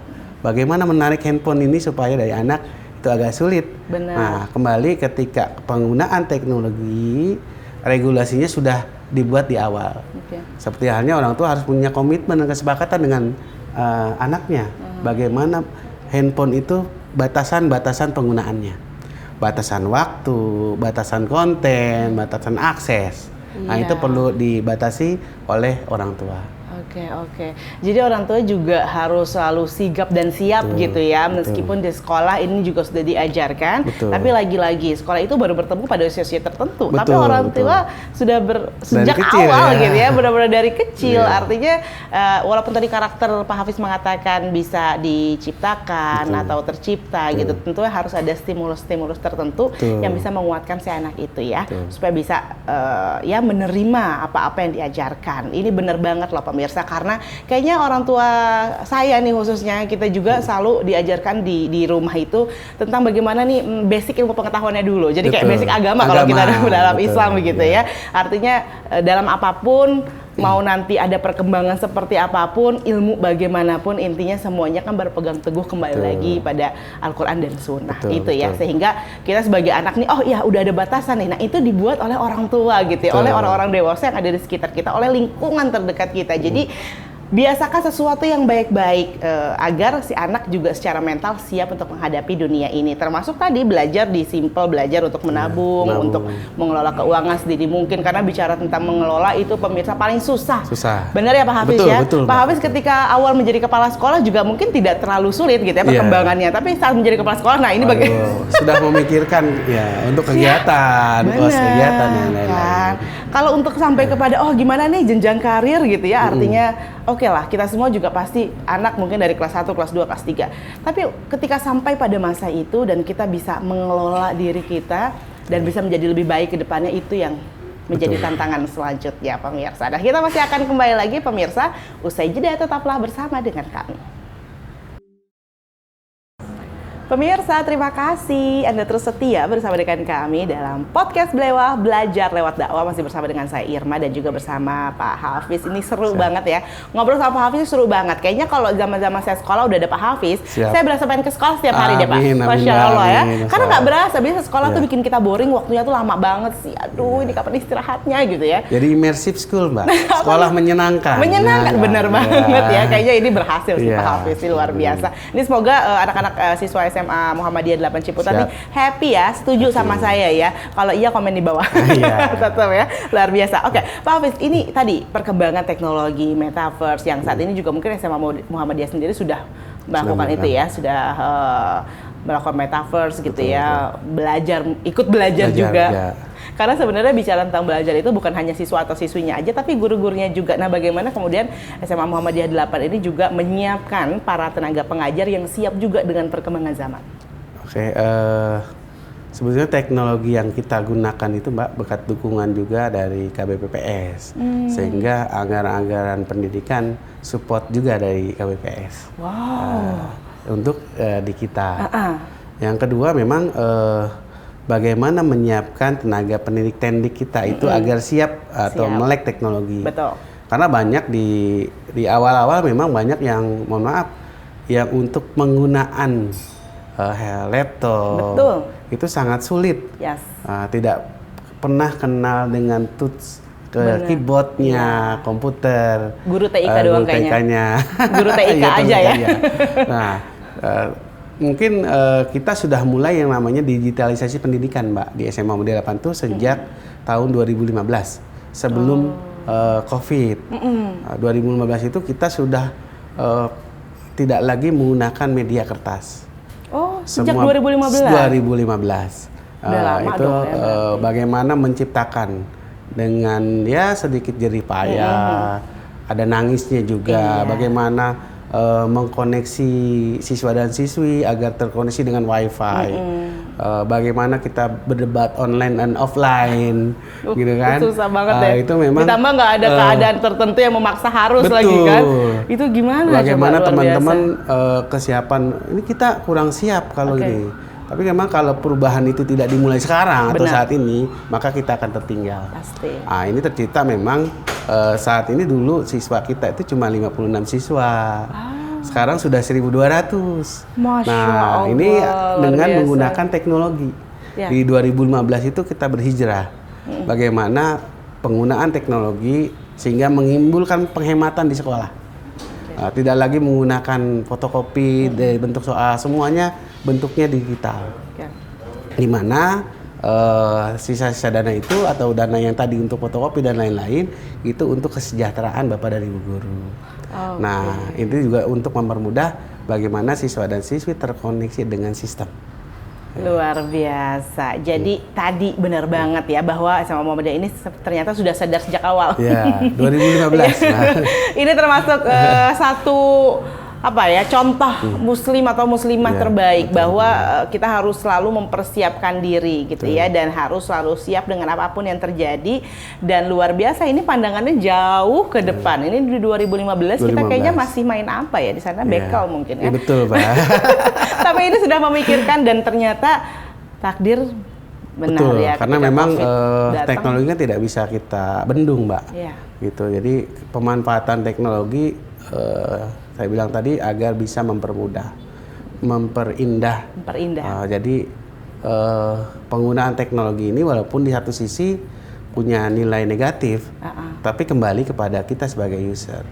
Bagaimana menarik handphone ini supaya dari anak itu agak sulit. Benar. Nah, kembali ketika penggunaan teknologi, regulasinya sudah dibuat di awal. Seperti halnya orang tua harus punya komitmen dan kesepakatan dengan anaknya. Bagaimana handphone itu batasan-batasan penggunaannya. Batasan waktu, batasan konten, batasan akses. Nah, itu perlu dibatasi oleh orang tua. Oke. Jadi orang tua juga harus selalu sigap dan siap gitu ya. Meskipun di sekolah ini juga sudah diajarkan, tapi lagi-lagi sekolah itu baru bertemu pada usia-usia tertentu. Tapi orang tua sudah sejak awal gitu ya, benar-benar dari kecil. Artinya walaupun tadi karakter Pak Hafiz mengatakan bisa diciptakan atau tercipta gitu, tentunya harus ada stimulus-stimulus tertentu yang bisa menguatkan si anak itu ya, supaya bisa ya menerima apa-apa yang diajarkan. Ini benar banget loh pemirsa. Karena kayaknya orang tua saya nih khususnya kita juga selalu diajarkan di rumah itu tentang bagaimana nih basic ilmu pengetahuannya dulu. Jadi kayak basic agama kalau kita dalam Islam begitu ya. Artinya dalam apapun mau nanti ada perkembangan seperti apapun, ilmu bagaimanapun intinya semuanya kan berpegang teguh kembali lagi pada Al-Quran dan Sunnah itu ya. Sehingga kita sebagai anak nih, oh ya udah ada batasan nih. Nah itu dibuat oleh orang tua gitu ya, oleh orang-orang dewasa yang ada di sekitar kita, oleh lingkungan terdekat kita. Jadi biasakan sesuatu yang baik-baik agar si anak juga secara mental siap untuk menghadapi dunia ini. Termasuk tadi belajar belajar untuk menabung, untuk mengelola keuangan sendiri mungkin. Karena bicara tentang mengelola itu pemirsa paling susah. Benar ya Pak Hafiz ya? Betul, Pak Hafiz ketika awal menjadi kepala sekolah juga mungkin tidak terlalu sulit gitu ya perkembangannya. Tapi saat menjadi kepala sekolah, nah ini sudah memikirkan ya untuk kegiatan, kegiatan dan lain-lain. Kalau untuk sampai kepada gimana nih jenjang karir gitu ya, artinya oke lah, kita semua juga pasti anak mungkin dari kelas 1, kelas 2, kelas 3. Tapi ketika sampai pada masa itu dan kita bisa mengelola diri kita dan bisa menjadi lebih baik ke depannya, itu yang menjadi tantangan selanjutnya pemirsa. Dan kita masih akan kembali lagi pemirsa, usai jeda tetaplah bersama dengan kami. Pemirsa, terima kasih Anda terus setia bersama dengan kami dalam podcast Blewah Belajar Lewat Dakwah. Masih bersama dengan saya Irma dan juga bersama Pak Hafiz. Ini seru banget ya. Ngobrol sama Pak Hafiz seru banget. Kayaknya kalau zaman-zaman saya sekolah udah ada Pak Hafiz, saya berasa pengen ke sekolah setiap hari deh Pak. Masya Allah ya. Karena nggak berasa, biasa sekolah tuh bikin kita boring, waktunya tuh lama banget sih. Aduh, ini kapan istirahatnya gitu ya. Jadi immersive school Mbak. Sekolah menyenangkan. Menyenangkan, bener banget ya. Kayaknya ini berhasil sih Pak Hafiz, ini luar biasa. Ini semoga anak-anak siswa SMA Muhammadiyah 8 Ciputat nih happy ya, setuju sama saya ya. Kalau iya komen di bawah. Tetap ya, luar biasa. Oke, Pak Hafiz, ini tadi perkembangan teknologi metaverse yang saat ini juga mungkin SMA Muhammadiyah sendiri sudah melakukan itu ya, sudah melakukan metaverse gitu ya, ikut belajar juga. Karena sebenarnya bicara tentang belajar itu bukan hanya siswa atau siswinya aja, tapi guru-gurunya juga. Nah, bagaimana kemudian SMA Muhammadiyah 8 ini juga menyiapkan para tenaga pengajar yang siap juga dengan perkembangan zaman? Oke, sebetulnya teknologi yang kita gunakan itu Mbak berkat dukungan juga dari KBPPS, sehingga anggaran-anggaran pendidikan support juga dari KBPS untuk di kita. Yang kedua memang bagaimana menyiapkan tenaga pendidik tendik kita itu agar siap atau melek teknologi. Betul. Karena banyak di awal-awal memang banyak yang mohon maaf yang untuk penggunaan laptop itu sangat sulit. Tidak pernah kenal dengan tools keyboardnya, komputer. Guru TIK doang kayaknya. Guru TIK aja ya. Nah, mungkin kita sudah mulai yang namanya digitalisasi pendidikan Mbak di SMA Muhammadiyah 8 itu sejak tahun 2015 sebelum COVID. 2015 itu kita sudah tidak lagi menggunakan media kertas. Sejak 2015? 2015. Itu bagaimana menciptakan dengan ya sedikit jerih payah, ada nangisnya juga, bagaimana mengkoneksi siswa dan siswi agar terkoneksi dengan wifi, bagaimana kita berdebat online dan offline, gitu kan? Itu susah banget deh. Itu memang ditambah nggak ada keadaan tertentu yang memaksa harus lagi kan? Itu gimana? Bagaimana teman-teman kesiapan? Ini kita kurang siap kalau ini. Tapi memang kalau perubahan itu tidak dimulai sekarang atau saat ini, maka kita akan tertinggal. Pasti. Nah, ini tercipta memang saat ini dulu siswa kita itu cuma 56 siswa. Sekarang sudah 1.200. Masya Allah, ini dengan biasa. menggunakan teknologi. Di 2015 itu kita berhijrah. Bagaimana penggunaan teknologi sehingga menimbulkan penghematan di sekolah. Tidak lagi menggunakan fotokopi dari bentuk soal, semuanya bentuknya digital. Di mana sisa-sisa dana itu atau dana yang tadi untuk fotokopi dan lain-lain itu untuk kesejahteraan Bapak dan Ibu guru. Nah, itu juga untuk mempermudah bagaimana siswa dan siswi terkoneksi dengan sistem. Luar biasa. Jadi tadi benar banget ya bahwa SMA Muhammadiyah ini ternyata sudah sadar sejak awal. Ya, 2015. Ini termasuk satu contoh muslim atau muslimah terbaik, bahwa kita harus selalu mempersiapkan diri gitu ya, dan harus selalu siap dengan apapun yang terjadi. Dan luar biasa ini pandangannya jauh ke depan. Ini di 2015 kita kayaknya masih main apa ya di sana, bekel mungkin ya. Betul, Pak. Tapi ini sudah memikirkan dan ternyata takdir benar. Betul, ya. Karena memang teknologi kan tidak bisa kita bendung, Mbak. Gitu. Jadi pemanfaatan teknologi saya bilang tadi agar bisa mempermudah, memperindah. Jadi penggunaan teknologi ini walaupun di satu sisi punya nilai negatif, tapi kembali kepada kita sebagai user.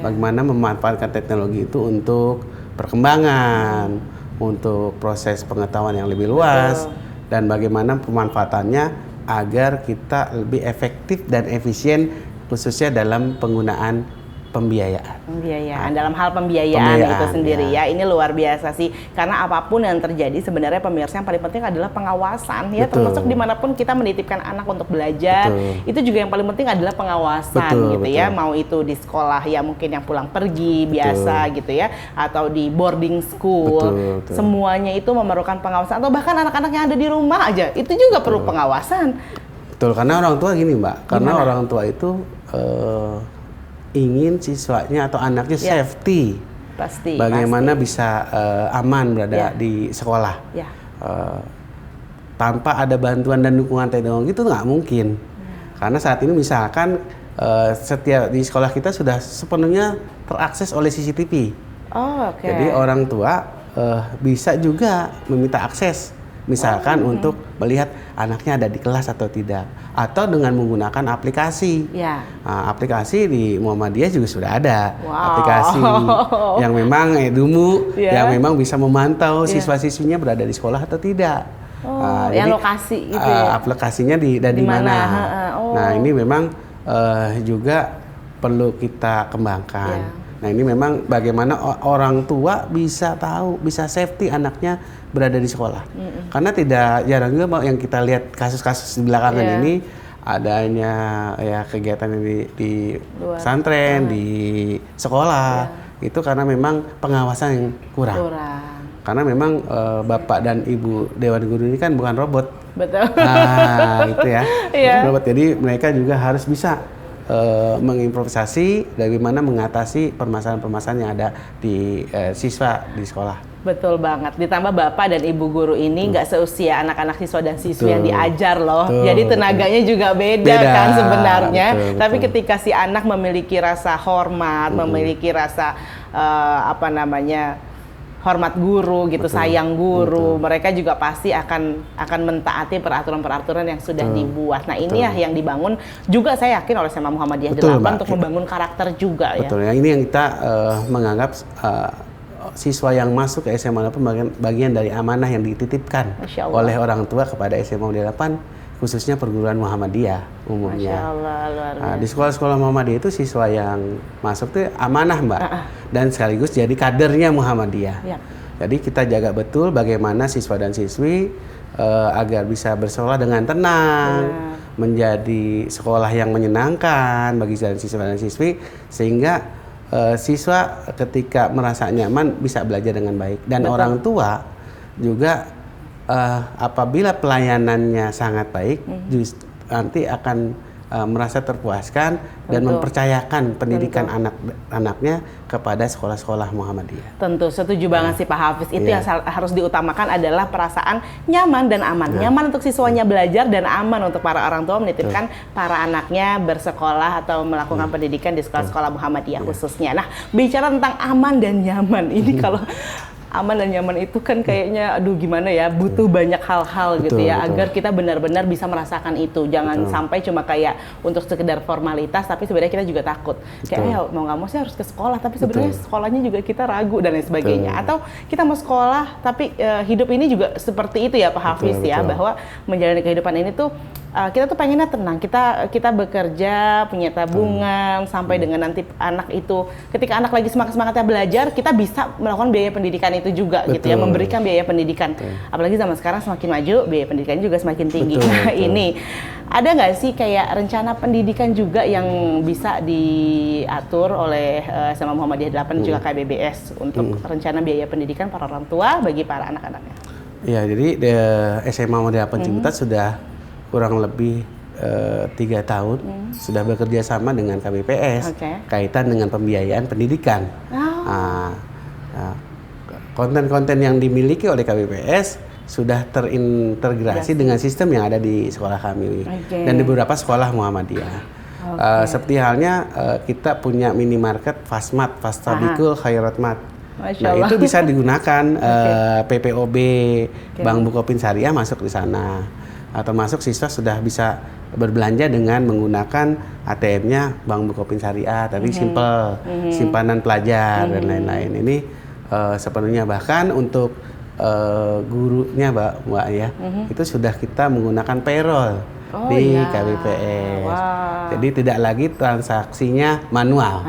bagaimana memanfaatkan teknologi itu untuk perkembangan, untuk proses pengetahuan yang lebih luas, dan bagaimana pemanfaatannya agar kita lebih efektif dan efisien khususnya dalam penggunaan pembiayaan. Dalam hal pembiayaan itu sendiri ya. Ini luar biasa sih, karena apapun yang terjadi sebenarnya pemirsa yang paling penting adalah pengawasan ya. Termasuk dimanapun kita menitipkan anak untuk belajar, itu juga yang paling penting adalah pengawasan gitu ya. Mau itu di sekolah ya, mungkin yang pulang pergi biasa gitu ya, atau di boarding school, semuanya itu memerlukan pengawasan. Atau bahkan anak-anak yang ada di rumah aja itu juga perlu pengawasan. Betul, karena orang tua gini Mbak, karena orang tua itu ingin siswanya atau anaknya safety. Pasti. Bagaimana bisa aman berada di sekolah. Tanpa ada bantuan dan dukungan teknologi itu nggak mungkin. Karena saat ini misalkan setiap di sekolah kita sudah sepenuhnya terakses oleh CCTV. Jadi orang tua bisa juga meminta akses. Misalkan untuk melihat anaknya ada di kelas atau tidak, atau dengan menggunakan aplikasi. Nah, aplikasi di Muhammadiyah juga sudah ada aplikasi yang memang yang memang bisa memantau siswa-siswinya berada di sekolah atau tidak. Yang lokasi gitu aplikasinya di mana. Nah ini memang juga perlu kita kembangkan. Nah ini memang bagaimana orang tua bisa tahu, bisa safety anaknya berada di sekolah. Karena tidak jarang juga yang kita lihat kasus-kasus di belakangan ini adanya kegiatan di pesantren, di sekolah, itu karena memang pengawasan yang kurang. Karena memang bapak dan ibu dewan guru ini kan bukan robot. Betul. Nah itu ya, robot. Jadi mereka juga harus bisa mengimprovisasi bagaimana mengatasi permasalahan-permasalahan yang ada di siswa di sekolah. Betul banget. Ditambah bapak dan ibu guru ini nggak seusia anak-anak siswa dan siswi yang diajar loh. Jadi tenaganya juga beda kan sebenarnya. Tapi ketika si anak memiliki rasa hormat, memiliki rasa hormat guru gitu, sayang guru, mereka juga pasti akan mentaati peraturan-peraturan yang sudah dibuat. Nah ini yang dibangun juga saya yakin oleh SMA Muhammadiyah 8 untuk membangun karakter juga ya. Betul, ini yang kita menganggap siswa yang masuk ke SMA 8 bagian dari amanah yang dititipkan oleh orang tua kepada SMA 8, khususnya perguruan Muhammadiyah umumnya. Masya Allah, luar biasa. Di sekolah-sekolah Muhammadiyah itu siswa yang masuk itu amanah Mbak, dan sekaligus jadi kadernya Muhammadiyah. Jadi kita jaga betul bagaimana siswa dan siswi agar bisa bersekolah dengan tenang, menjadi sekolah yang menyenangkan bagi siswa dan siswi, sehingga siswa ketika merasa nyaman bisa belajar dengan baik. Dan orang tua juga apabila pelayanannya sangat baik, nanti akan merasa terpuaskan dan mempercayakan pendidikan anak-anaknya kepada sekolah-sekolah Muhammadiyah. Tentu, setuju banget sih Pak Hafiz. Itu yang harus diutamakan adalah perasaan nyaman dan aman. Nyaman untuk siswanya belajar dan aman untuk para orang tua menitipkan para anaknya bersekolah atau melakukan pendidikan di sekolah-sekolah Muhammadiyah khususnya. Nah, bicara tentang aman dan nyaman, ini kalau aman dan nyaman itu kan kayaknya gimana ya, butuh banyak hal-hal gitu ya, agar kita benar-benar bisa merasakan itu. Jangan sampai cuma kayak untuk sekedar formalitas, tapi sebenarnya kita juga takut. Kayak mau nggak mau sih harus ke sekolah, tapi sebenarnya sekolahnya juga kita ragu dan lain sebagainya. Atau kita mau sekolah, tapi hidup ini juga seperti itu ya Pak Hafiz ya, bahwa menjalani kehidupan ini tuh kita tuh pengennya tenang, kita bekerja, punya tabungan, sampai dengan nanti anak itu, ketika anak lagi semangat-semangatnya belajar, kita bisa melakukan biaya pendidikan itu juga gitu ya, memberikan biaya pendidikan. Apalagi zaman sekarang semakin maju, biaya pendidikan juga semakin tinggi. Nah ini, ada nggak sih kayak rencana pendidikan juga yang bisa diatur oleh SMA Muhammadiyah 8 juga KBBS untuk rencana biaya pendidikan para orang tua bagi para anak-anaknya? Ya, jadi SMA Muhammadiyah 8 Ciputat sudah kurang lebih 3 tahun sudah bekerja sama dengan KBPS kaitan dengan pembiayaan pendidikan. Konten-konten yang dimiliki oleh KBPS sudah terintegrasi dengan sistem yang ada di sekolah kami dan di beberapa sekolah Muhammadiyah. Seperti halnya kita punya minimarket Fasmat, Fastabikul Khairatmat. Nah itu bisa digunakan PPOB Bank Bukopin Syariah masuk di sana. termasuk siswa sudah bisa berbelanja dengan menggunakan ATM-nya Bank Bukopin Syariah, tadi simple, simpanan pelajar dan lain-lain. Ini sepenuhnya, bahkan untuk gurunya Mbak ya, itu sudah kita menggunakan payroll di KBPS. Jadi tidak lagi transaksinya manual.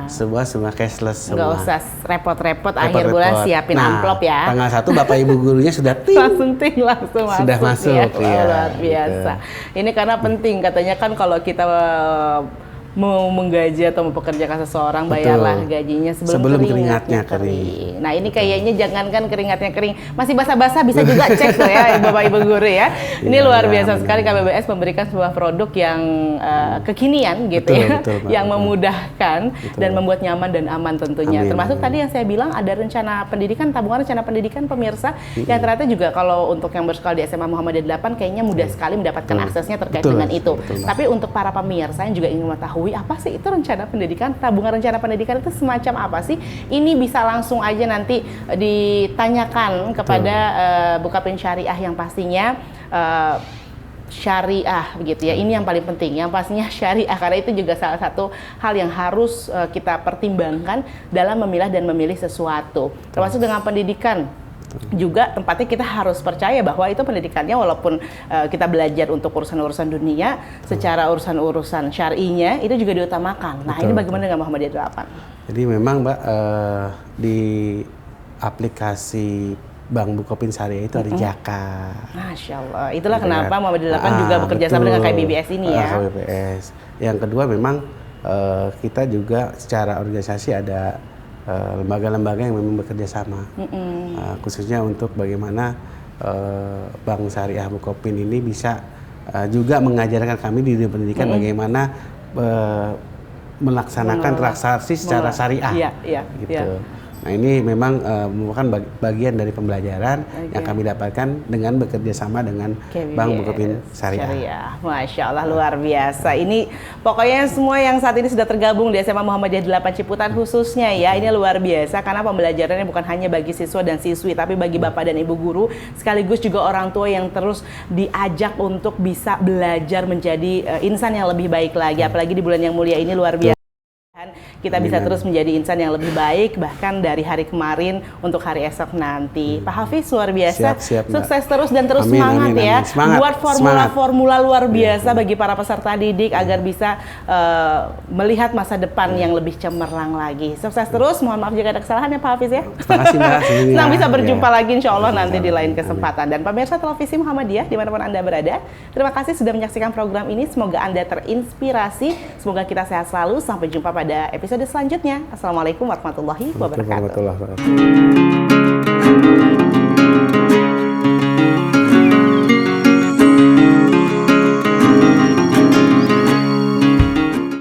Semua cashless semua. Nggak usah repot-repot akhir bulan siapin amplop ya. Tanggal 1 Bapak Ibu gurunya sudah langsung masuk. Sudah masuk ya. Luar biasa. Gitu. Ini karena penting katanya kan kalau kita mau menggaji atau mempekerjakan seseorang, bayarlah gajinya sebelum keringatnya kering. Nah ini kayaknya jangankan keringatnya kering, masih basah-basah bisa juga cek loh ya Bapak Ibu guru ya. Ini luar biasa sekali KBBS memberikan sebuah produk yang kekinian gitu yang memudahkan dan membuat nyaman dan aman tentunya. Termasuk tadi yang saya bilang ada rencana pendidikan, tabungan rencana pendidikan pemirsa, yang ternyata juga kalau untuk yang bersekolah di SMA Muhammadiyah 8 kayaknya mudah sekali mendapatkan aksesnya terkait dengan itu. Tapi untuk para pemirsa yang juga ingin mengetahui apa sih itu rencana pendidikan, tabungan rencana pendidikan itu semacam apa sih? Ini bisa langsung aja nanti ditanyakan kepada Bukopin Syariah yang pastinya syariah begitu ya. Ini yang paling penting, yang pastinya syariah, karena itu juga salah satu hal yang harus kita pertimbangkan dalam memilah dan memilih sesuatu. Termasuk dengan pendidikan juga tempatnya kita harus percaya bahwa itu pendidikannya walaupun kita belajar untuk urusan-urusan dunia, secara urusan-urusan syar'inya itu juga diutamakan. Nah ini bagaimana dengan Muhammadiyah 8? Jadi memang Mbak di aplikasi Bank Bukopin Syariah itu ada zakat. Masya Allah, itulah kenapa Muhammadiyah 8 juga bekerja sama dengan KBBS ini ya. KBBS. Yang kedua memang kita juga secara organisasi ada lembaga-lembaga yang memang bekerja sama, khususnya untuk bagaimana Bank Syariah Bukopin ini bisa juga mengajarkan kami di dunia pendidikan bagaimana melaksanakan transaksi secara syariah, gitu. Nah ini memang merupakan bagian dari pembelajaran yang kami dapatkan dengan bekerja sama dengan Bank Bukopin Syariah. Masya Allah luar biasa. Ini pokoknya semua yang saat ini sudah tergabung di SMA Muhammadiyah 8 Ciputat khususnya ya, ini luar biasa karena pembelajarannya bukan hanya bagi siswa dan siswi, tapi bagi bapak dan ibu guru sekaligus juga orang tua yang terus diajak untuk bisa belajar menjadi insan yang lebih baik lagi. Apalagi di bulan yang mulia ini luar biasa. Kita bisa terus menjadi insan yang lebih baik bahkan dari hari kemarin untuk hari esok nanti. Pak Hafiz luar biasa, sukses terus dan terus semangat ya. Buat formula-formula luar biasa bagi para peserta didik agar bisa melihat masa depan yang lebih cemerlang lagi. Sukses terus, mohon maaf jika ada kesalahan ya Pak Hafiz ya. Terima kasih Mbak. Senang bisa berjumpa lagi insya Allah nanti di lain kesempatan. Dan pemirsa televisi Muhammadiyah dimanapun Anda berada, terima kasih sudah menyaksikan program ini. Semoga Anda terinspirasi, semoga kita sehat selalu. Sampai jumpa pada episode selanjutnya. Assalamualaikum warahmatullahi wabarakatuh.